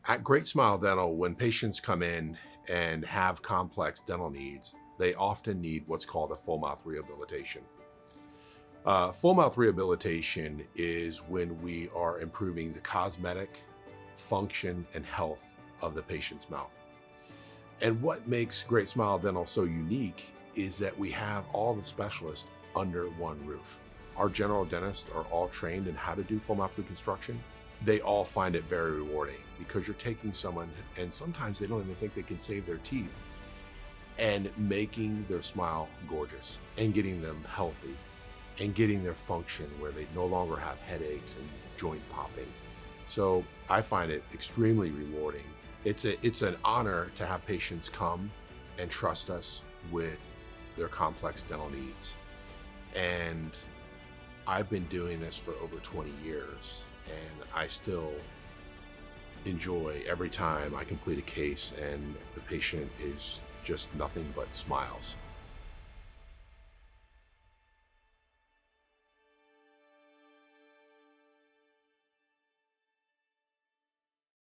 At Great Smile Dental, when patients come in and have complex dental needs, they often need what's called a full mouth rehabilitation. Full mouth rehabilitation is when we are improving the cosmetic function and health of the patient's mouth. And what makes Great Smile Dental so unique is that we have all the specialists under one roof. Our general dentists are all trained in how to do full mouth reconstruction. They all find it very rewarding because you're taking someone, and sometimes they don't even think they can save their teeth, and making their smile gorgeous and getting them healthy and getting their function where they no longer have headaches and joint popping. So I find it extremely rewarding. It's an honor to have patients come and trust us with their complex dental needs. And I've been doing this for over 20 years, and I still enjoy every time I complete a case and the patient is just nothing but smiles.